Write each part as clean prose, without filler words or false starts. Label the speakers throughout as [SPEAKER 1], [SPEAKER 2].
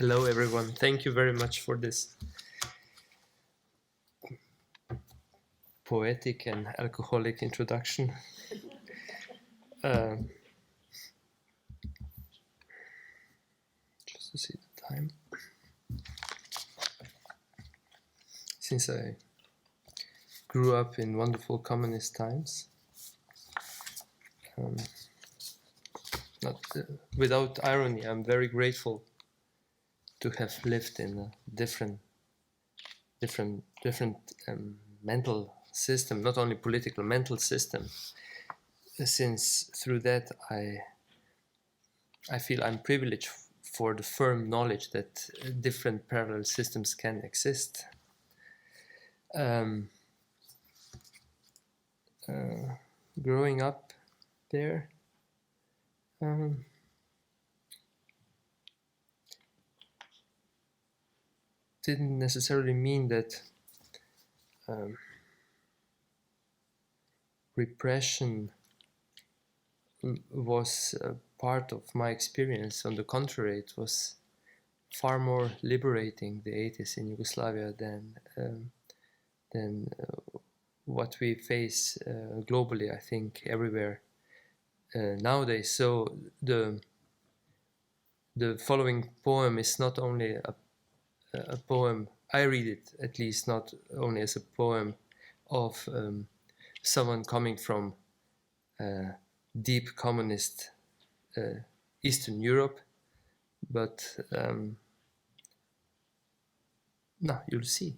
[SPEAKER 1] Hello, everyone. Thank you very much for this poetic and alcoholic introduction. Just to see the time. Since I grew up in wonderful communist times, without irony, I'm very grateful to have lived in a different mental system, not only political, mental system, since through that I feel I'm privileged for the firm knowledge that different parallel systems can exist. Growing up there, didn't necessarily mean that repression was part of my experience. On the contrary, it was far more liberating, the 80s in Yugoslavia, than what we face globally, I think, everywhere nowadays. So the following poem is not only a poem, I read it at least not only as a poem of someone coming from deep communist Eastern Europe, but no, you'll see.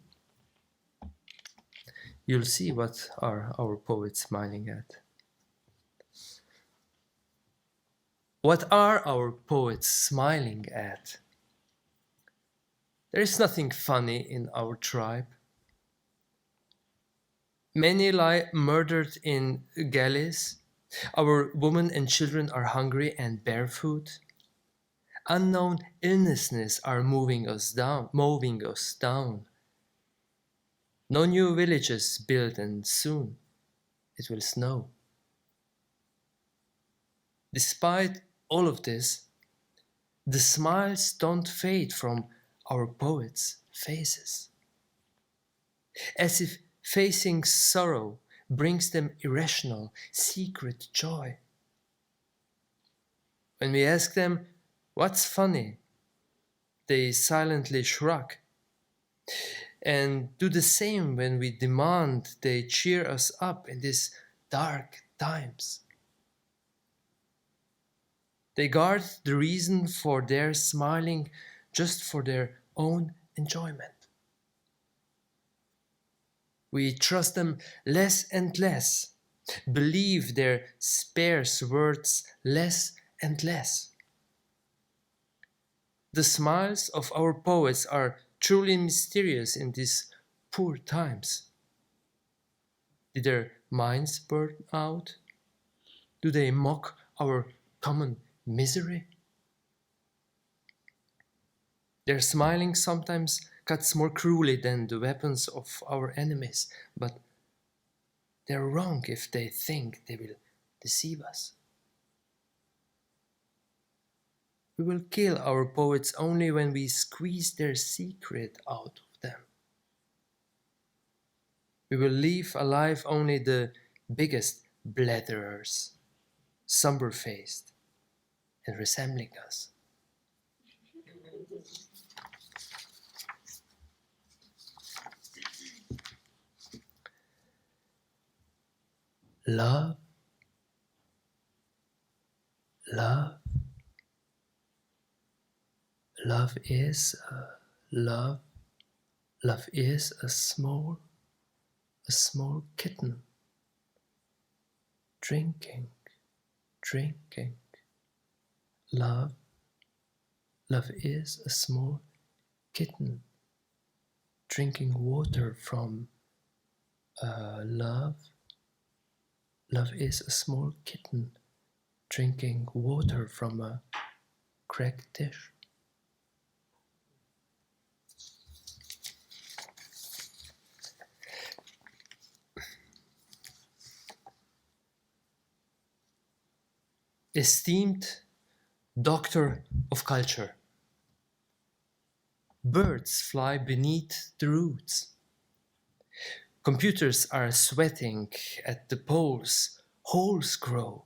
[SPEAKER 1] You'll see what are our poets smiling at. What are our poets smiling at? There is nothing funny in our tribe. Many lie murdered in galleys. Our women and children are hungry and barefoot. Unknown illnesses are mowing us down. No new villages built, and soon it will snow. Despite all of this, the smiles don't fade from our poets' faces. As if facing sorrow brings them irrational, secret joy. When we ask them, what's funny? They silently shrug. And do the same when we demand they cheer us up in these dark times. They guard the reason for their smiling just for their own enjoyment. We trust them less and less, believe their sparse words less and less. The smiles of our poets are truly mysterious in these poor times. Did their minds burn out? Do they mock our common misery? Their smiling sometimes cuts more cruelly than the weapons of our enemies, but they're wrong if they think they will deceive us. We will kill our poets only when we squeeze their secret out of them. We will leave alive only the biggest blatherers, somber-faced and resembling us. Love, love, love is love. Love is a small kitten, drinking. Love is a small kitten, drinking water from love. Love is a small kitten, drinking water from a cracked dish. Esteemed Doctor of Culture, Birds fly beneath the roots. Computers are sweating at the poles, holes grow.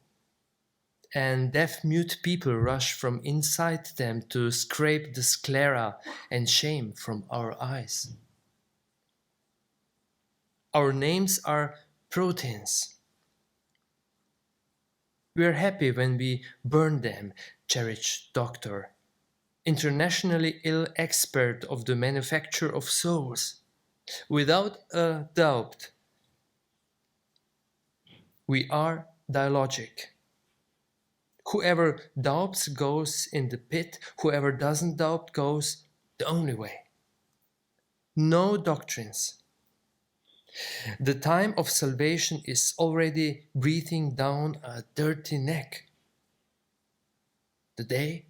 [SPEAKER 1] And deaf-mute people rush from inside them to scrape the sclera and shame from our eyes. Our names are proteins. We are happy when we burn them, cherished doctor, internationally ill expert of the manufacture of souls. Without a doubt, we are dialogic. Whoever doubts goes in the pit, whoever doesn't doubt goes the only way. No doctrines. The time of salvation is already breathing down a dirty neck. The day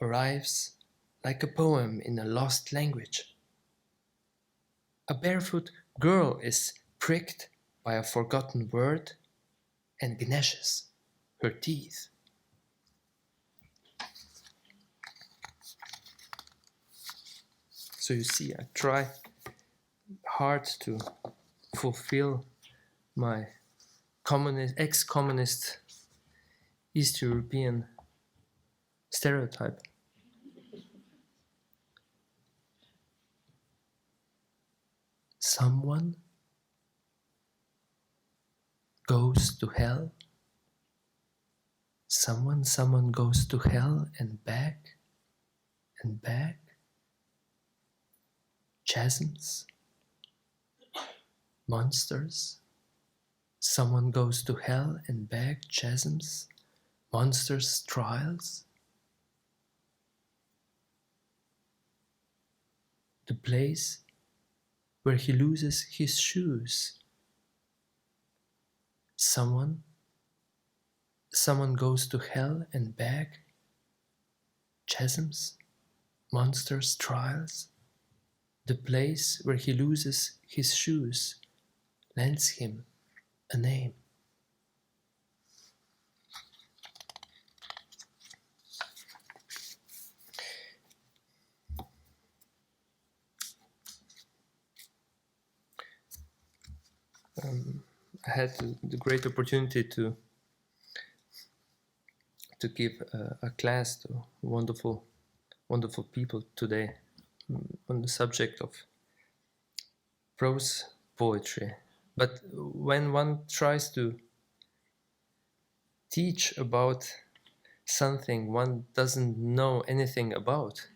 [SPEAKER 1] arrives like a poem in a lost language. A barefoot girl is pricked by a forgotten word and gnashes her teeth. So you see, I try hard to fulfill my ex-communist East European stereotype. Someone goes to hell. Someone goes to hell and back and back. Chasms, monsters. Someone goes to hell and back. Chasms, monsters, trials. The place where he loses his shoes. Someone goes to hell and back. Chasms, monsters, trials. The place where he loses his shoes lends him a name. I had the great opportunity to give a class to wonderful people today on the subject of prose poetry. But when one tries to teach about something one doesn't know anything about,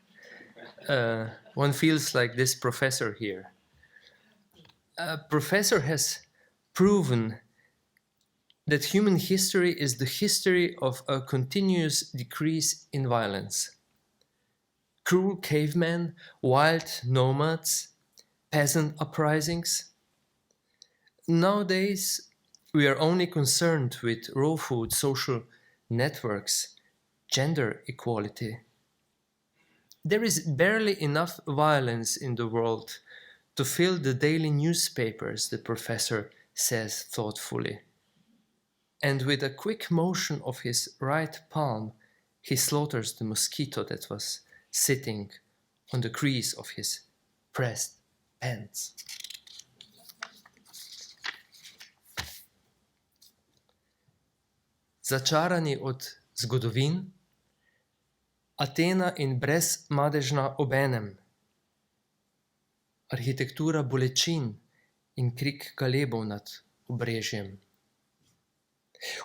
[SPEAKER 1] one feels like this professor here. A professor has proven that human history is the history of a continuous decrease in violence. Cruel cavemen, wild nomads, peasant uprisings. Nowadays, we are only concerned with raw food, social networks, gender equality. There is barely enough violence in the world to fill the daily newspapers, the professor says thoughtfully. And with a quick motion of his right palm, he slaughters the mosquito that was sitting on the crease of his pressed pants. Začarani od zgodovin, Atena in brezmadežna obenem, arhitektura bolečin in krik galebov nad obrežjem.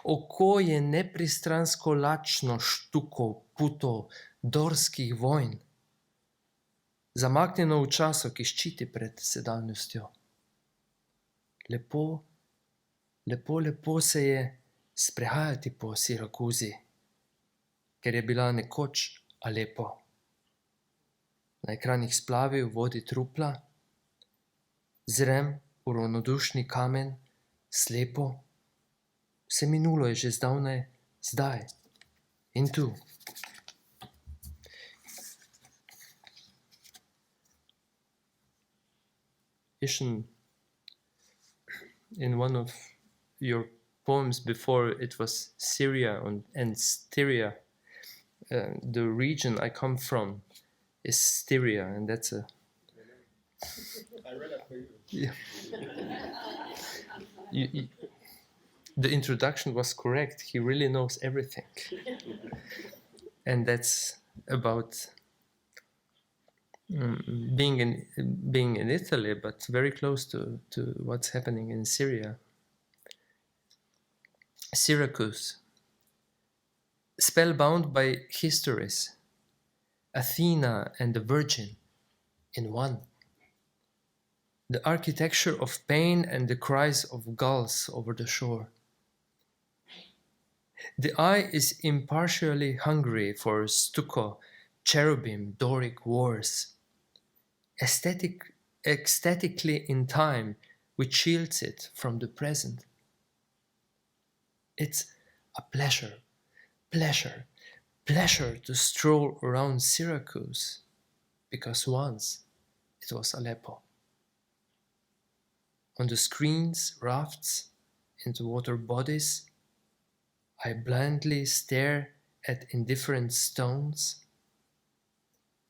[SPEAKER 1] Oko je nepristransko lačno štukov, putov, dorskih vojn, zamaknjeno v času, ki ščiti pred sedanjostjo. Lepo se je sprehajati po Sirakuzi, ker je bila nekoč Alepo. Na ekranih splavi v vodi trupla, zrem v ravnodušni kamen, slepo, vse minulo je že zdavnaj, zdaj in tu. In one of your poems before, it was Syria and Styria, the region I come from, is Styria, and that's a...
[SPEAKER 2] I read that for you.
[SPEAKER 1] Yeah. you, the introduction was correct. He really knows everything. And that's about being in Italy, but very close to what's happening in Syria. Syracuse, spellbound by histories, Athena and the Virgin in one. The architecture of pain and the cries of gulls over the shore. The eye is impartially hungry for stucco, cherubim, Doric wars. Ecstatically in time, which shields it from the present. It's a pleasure to stroll around Syracuse, because once it was Aleppo. On the screens, rafts, into water bodies, I blindly stare at indifferent stones.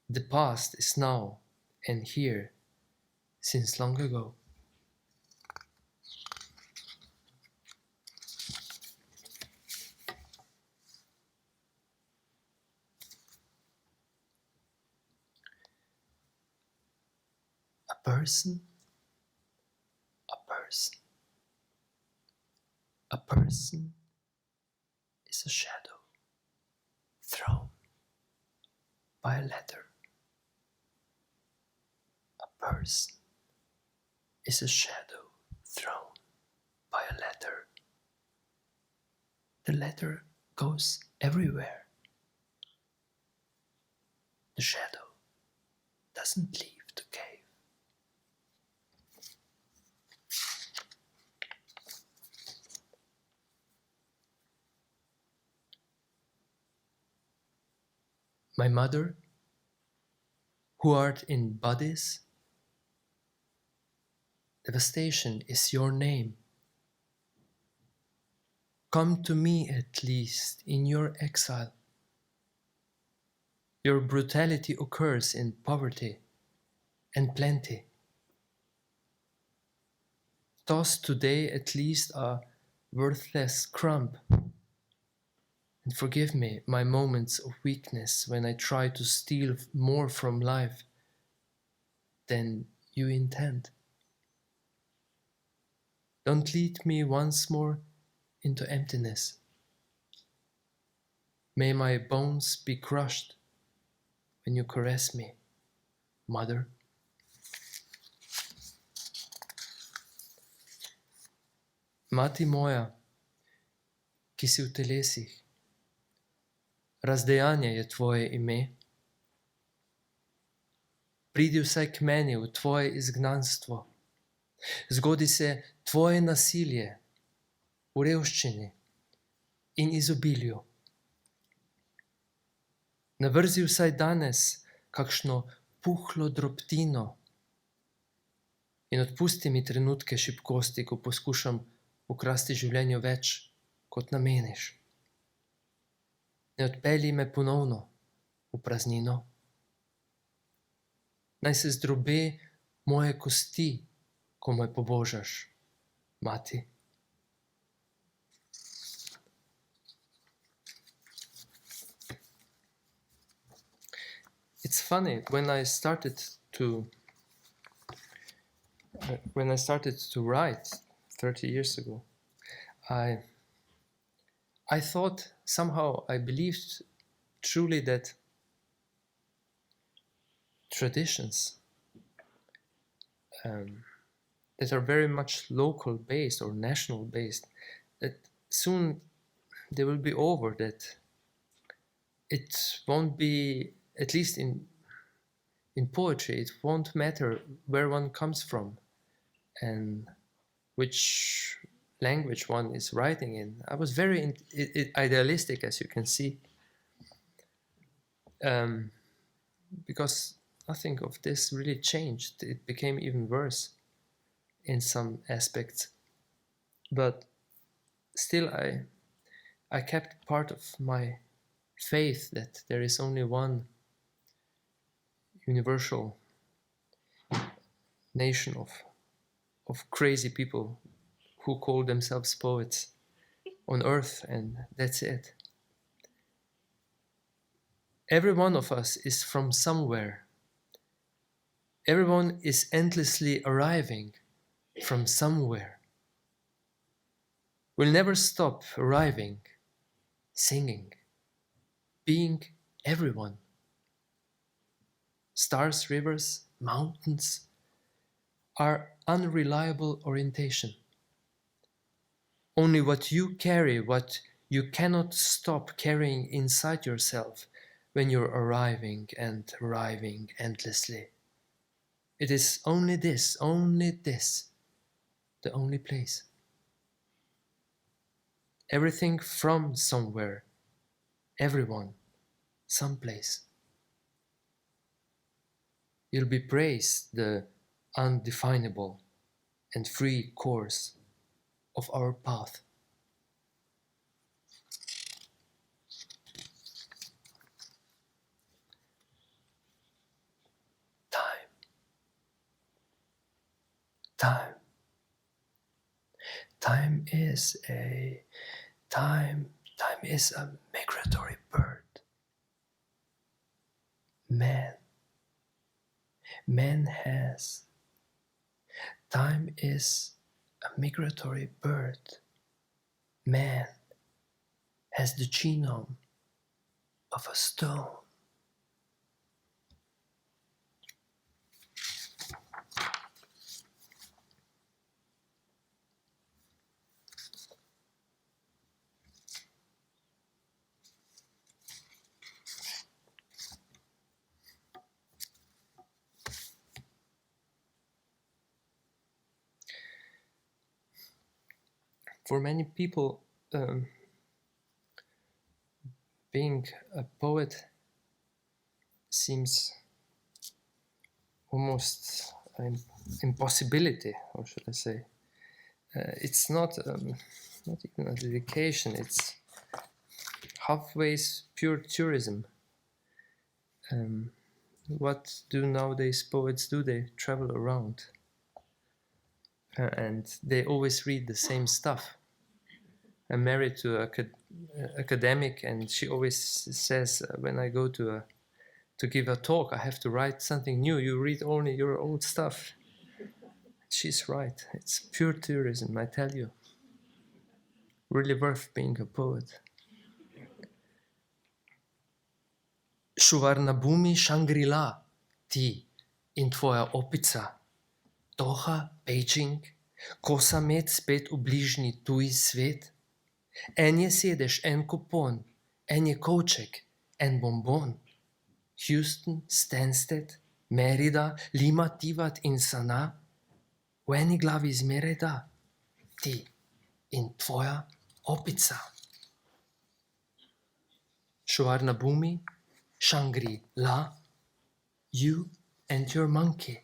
[SPEAKER 1] The past is now and here since long ago. A person is a shadow thrown by a letter. A person is a shadow thrown by a letter. The letter goes everywhere. The shadow doesn't leave the cave. My mother, who art in bodies, devastation is your name. Come to me at least in your exile. Your brutality occurs in poverty and plenty. Toss today at least a worthless crumb. And forgive me my moments of weakness when I try to steal more from life than you intend. Don't lead me once more into emptiness. May my bones be crushed when you caress me, mother. Mati moja, ki si v telesih, razdejanje je tvoje ime. Pridi vsaj k meni v tvoje izgnanstvo. Zgodi se tvoje nasilje v revščini in izobilju. Navrzi vsaj danes kakšno puhlo drobtino in odpusti mi trenutke šibkosti, ko poskušam ukrasti življenju več, kot nameniš. Ne odpelji me ponovno v praznino. Naj se zdrobe moje kosti, ko me pobožaš, mati. It's funny, when I started to write 30 years ago, I thought somehow, I believed truly that traditions that are very much local based or national based, that soon they will be over, that it won't be, at least in poetry, it won't matter where one comes from and which language one is writing in. I was very idealistic, as you can see, because nothing of this really changed. It became even worse in some aspects, but still I kept part of my faith that there is only one universal nation of crazy people who call themselves poets on earth, and that's it. Every one of us is from somewhere. Everyone is endlessly arriving from somewhere. We'll never stop arriving, singing, being everyone. Stars, rivers, mountains are unreliable orientation. Only what you carry, what you cannot stop carrying inside yourself when you're arriving and arriving endlessly. It is only this, the only place. Everything from somewhere, everyone, someplace. You'll be praised the undefinable and free course of our path. Time is a migratory bird. Man has. Time is a migratory bird. Man has the genome of a stone. For many people, being a poet seems almost an impossibility, or should I say. It's not even a dedication, it's halfway pure tourism. What do nowadays poets do? They travel around. And they always read the same stuff. I'm married to an academic, and she always says when I go to give a talk, I have to write something new. You read only your old stuff. She's right. It's pure tourism, I tell you. Really worth being a poet. Šuvar na bumi Shangri-La, ti in tvoja opica. Doha, Beijing, ko sam med spet v bližnji tuj svet. En je sedež, en kupon, en je kovček, en bonbon. Houston, Stansted, Merida, Lima, Tivat in Sana. V eni glavi zmeraj da, ti in tvoja opica. Šuvar na bumi, Shangri-La, you and your monkey.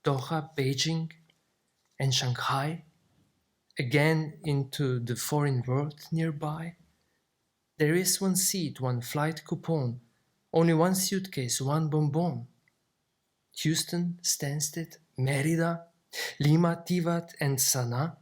[SPEAKER 1] Doha, Beijing, and Shanghai, again into the foreign world nearby. There is one seat, one flight coupon, only one suitcase, one bonbon. Houston, Stansted, Merida, Lima, Tivat, and Sana.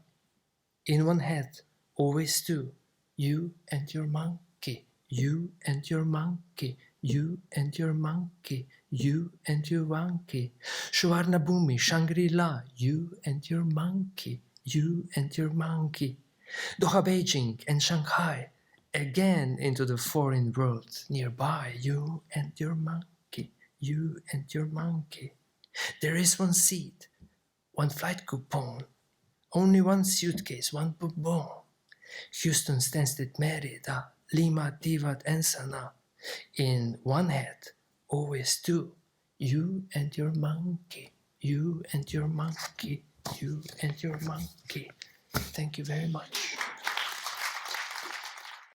[SPEAKER 1] In one head, always two, you and your monkey, you and your monkey, you and your monkey, you and your monkey. Šuvar na bumi, Shangri-La, you and your monkey, you and your monkey. Doha, Beijing, and Shanghai, again into the foreign world nearby, you and your monkey, you and your monkey. There is one seat, one flight coupon, only one suitcase, one bonbon. Houston, Stansted, Merida, Lima, Tivat, and Sana. In one head, always two, you and your monkey, you and your monkey, you and your monkey. Thank you very much.